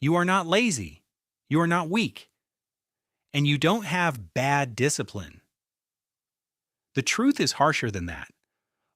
You are not lazy. You are not weak. And you don't have bad discipline. The truth is harsher than that.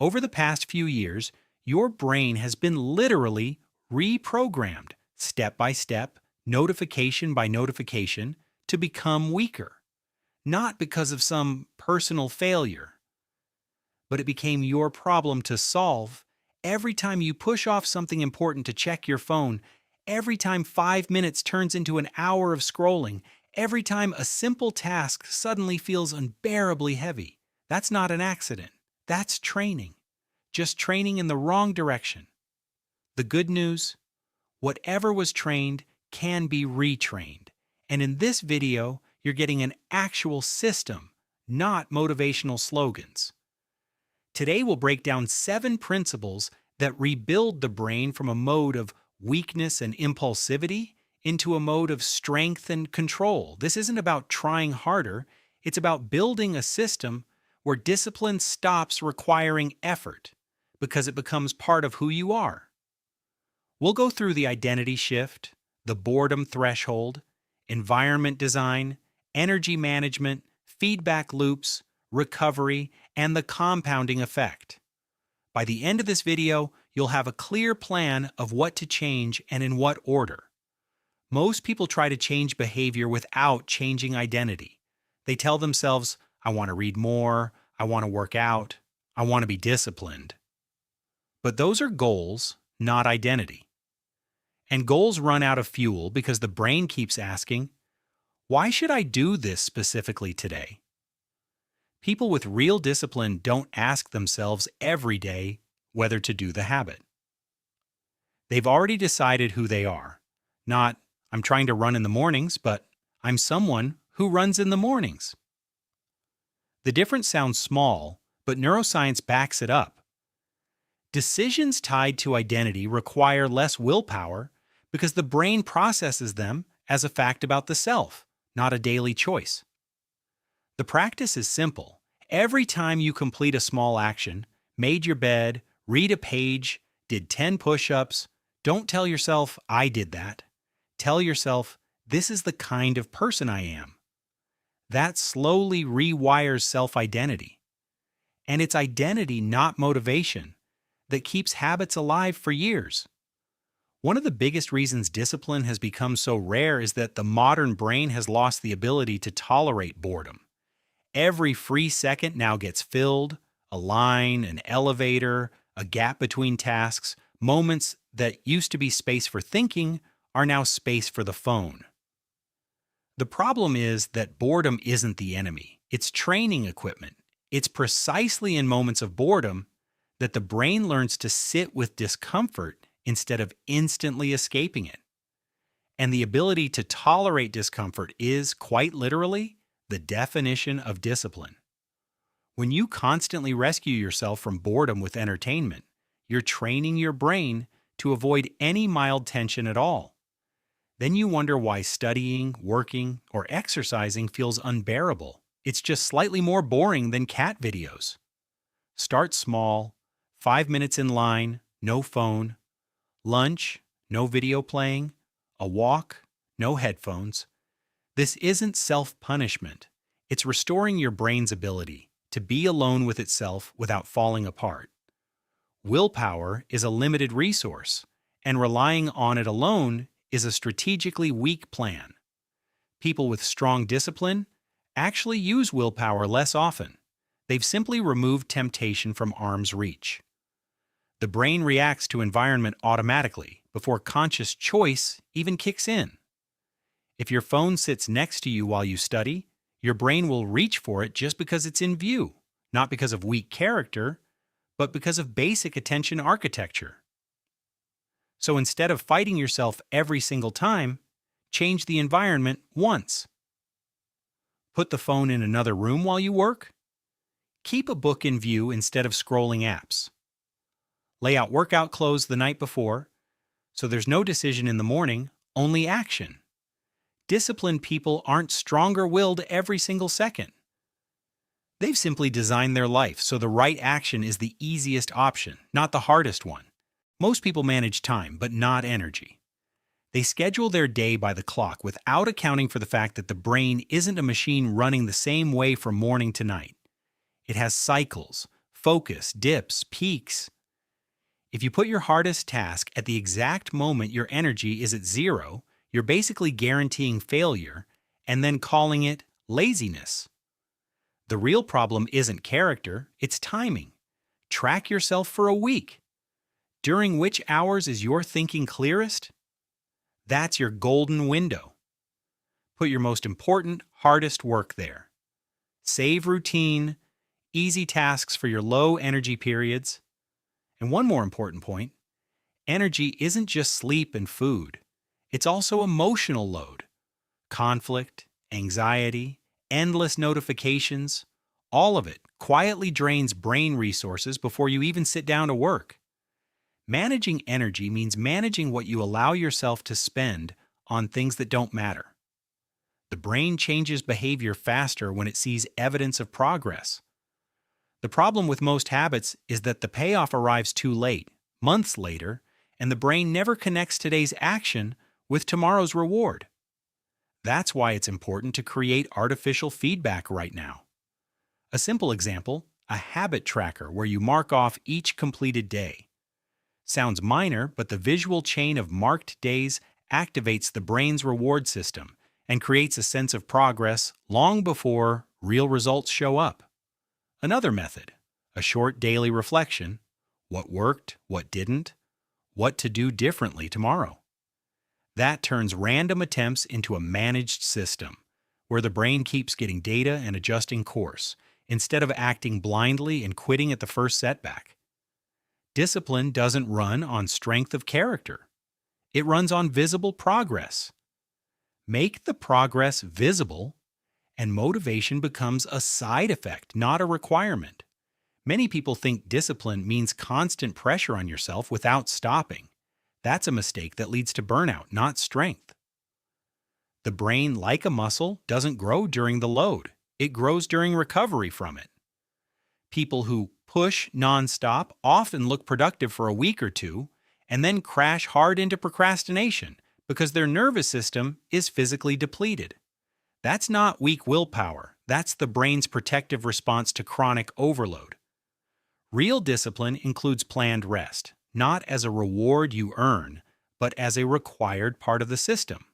Over the past few years, your brain has been literally reprogrammed step by step, notification by notification, to become weaker. Not because of some personal failure, but it became your problem to solve every time you push off something important to check your phone, every time 5 minutes turns into an hour of scrolling, every time a simple task suddenly feels unbearably heavy. That's not an accident. That's training. Just training in the wrong direction. The good news? Whatever was trained can be retrained. And in this video, you're getting an actual system, not motivational slogans. Today we'll break down 7 principles that rebuild the brain from a mode of weakness and impulsivity into a mode of strength and control. This isn't about trying harder, it's about building a system where discipline stops requiring effort because it becomes part of who you are. We'll go through the identity shift, the boredom threshold, environment design, energy management, feedback loops, recovery, and the compounding effect. By the end of this video, you'll have a clear plan of what to change and in what order. Most people try to change behavior without changing identity. They tell themselves, I want to read more, I want to work out, I want to be disciplined. But those are goals, not identity. And goals run out of fuel because the brain keeps asking, why should I do this specifically today? People with real discipline don't ask themselves every day whether to do the habit. They've already decided who they are. Not, I'm trying to run in the mornings, but I'm someone who runs in the mornings. The difference sounds small, but neuroscience backs it up. Decisions tied to identity require less willpower because the brain processes them as a fact about the self, not a daily choice. The practice is simple. Every time you complete a small action, made your bed, read a page, did 10 push-ups, don't tell yourself, I did that. Tell yourself, this is the kind of person I am. That slowly rewires self-identity. And it's identity, not motivation, that keeps habits alive for years. One of the biggest reasons discipline has become so rare is that the modern brain has lost the ability to tolerate boredom. Every free second now gets filled, a line, an elevator, a gap between tasks, moments that used to be space for thinking are now space for the phone. The problem is that boredom isn't the enemy. It's training equipment. It's precisely in moments of boredom that the brain learns to sit with discomfort instead of instantly escaping it. And the ability to tolerate discomfort is, quite literally, the definition of discipline. When you constantly rescue yourself from boredom with entertainment, you're training your brain to avoid any mild tension at all. Then you wonder why studying, working, or exercising feels unbearable. It's just slightly more boring than cat videos. Start small, 5 minutes in line, no phone. Lunch, no video playing. A walk, no headphones. This isn't self-punishment. It's restoring your brain's ability to be alone with itself without falling apart. Willpower is a limited resource, and relying on it alone is a strategically weak plan. People with strong discipline actually use willpower less often. They've simply removed temptation from arm's reach. The brain reacts to environment automatically before conscious choice even kicks in. If your phone sits next to you while you study, your brain will reach for it just because it's in view, not because of weak character, but because of basic attention architecture. So instead of fighting yourself every single time, change the environment once. Put the phone in another room while you work. Keep a book in view instead of scrolling apps. Lay out workout clothes the night before, so there's no decision in the morning, only action. Disciplined people aren't stronger-willed every single second. They've simply designed their life so the right action is the easiest option, not the hardest one. Most people manage time, but not energy. They schedule their day by the clock without accounting for the fact that the brain isn't a machine running the same way from morning to night. It has cycles, focus, dips, peaks. If you put your hardest task at the exact moment your energy is at zero, you're basically guaranteeing failure and then calling it laziness. The real problem isn't character, it's timing. Track yourself for a week. During which hours is your thinking clearest? That's your golden window. Put your most important, hardest work there. Save routine, easy tasks for your low energy periods. And one more important point, energy isn't just sleep and food. It's also emotional load. Conflict, anxiety, endless notifications, all of it quietly drains brain resources before you even sit down to work. Managing energy means managing what you allow yourself to spend on things that don't matter. The brain changes behavior faster when it sees evidence of progress. The problem with most habits is that the payoff arrives too late, months later, and the brain never connects today's action with tomorrow's reward. That's why it's important to create artificial feedback right now. A simple example, a habit tracker where you mark off each completed day. Sounds minor, but the visual chain of marked days activates the brain's reward system and creates a sense of progress long before real results show up. Another method, a short daily reflection, what worked, what didn't, what to do differently tomorrow. That turns random attempts into a managed system, where the brain keeps getting data and adjusting course, instead of acting blindly and quitting at the first setback. Discipline doesn't run on strength of character. It runs on visible progress. Make the progress visible, and motivation becomes a side effect, not a requirement. Many people think discipline means constant pressure on yourself without stopping. That's a mistake that leads to burnout, not strength. The brain, like a muscle, doesn't grow during the load. It grows during recovery from it. People who push nonstop often look productive for a week or two and then crash hard into procrastination because their nervous system is physically depleted. That's not weak willpower. That's the brain's protective response to chronic overload. Real discipline includes planned rest, not as a reward you earn, but as a required part of the system.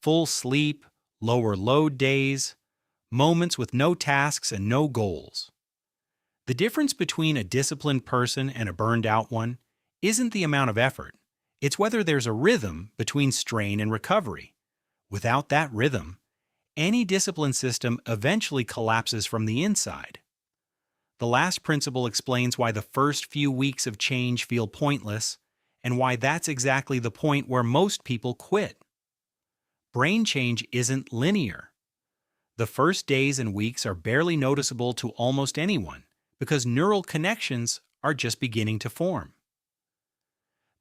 Full sleep, lower load days, moments with no tasks and no goals. The difference between a disciplined person and a burned out one isn't the amount of effort. It's whether there's a rhythm between strain and recovery. Without that rhythm, any discipline system eventually collapses from the inside. The last principle explains why the first few weeks of change feel pointless and why that's exactly the point where most people quit. Brain change isn't linear. The first days and weeks are barely noticeable to almost anyone because neural connections are just beginning to form.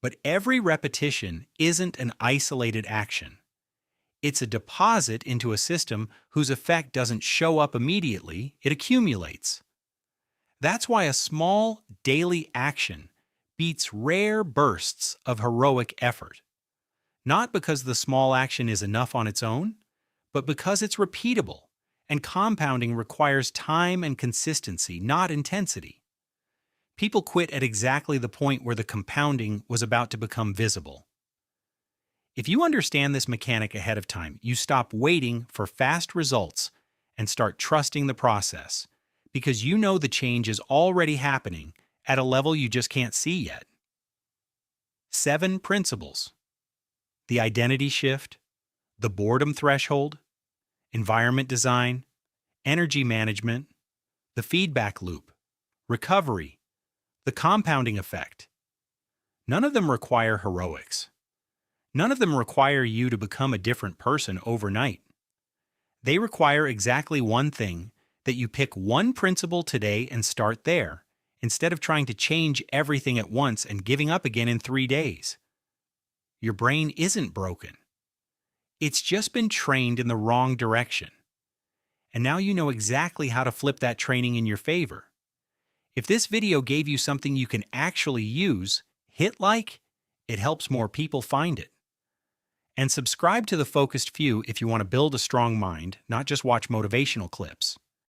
But every repetition isn't an isolated action. It's a deposit into a system whose effect doesn't show up immediately, it accumulates. That's why a small daily action beats rare bursts of heroic effort. Not because the small action is enough on its own, but because it's repeatable, and compounding requires time and consistency, not intensity. People quit at exactly the point where the compounding was about to become visible. If you understand this mechanic ahead of time, you stop waiting for fast results and start trusting the process, because you know the change is already happening at a level you just can't see yet. 7 principles: the identity shift, the boredom threshold, environment design, energy management, the feedback loop, recovery, the compounding effect. None of them require heroics. None of them require you to become a different person overnight. They require exactly one thing: that you pick one principle today and start there, instead of trying to change everything at once and giving up again in 3 days. Your brain isn't broken. It's just been trained in the wrong direction. And now you know exactly how to flip that training in your favor. If this video gave you something you can actually use, hit like. It helps more people find it. And subscribe to the Focused Few if you want to build a strong mind, not just watch motivational clips.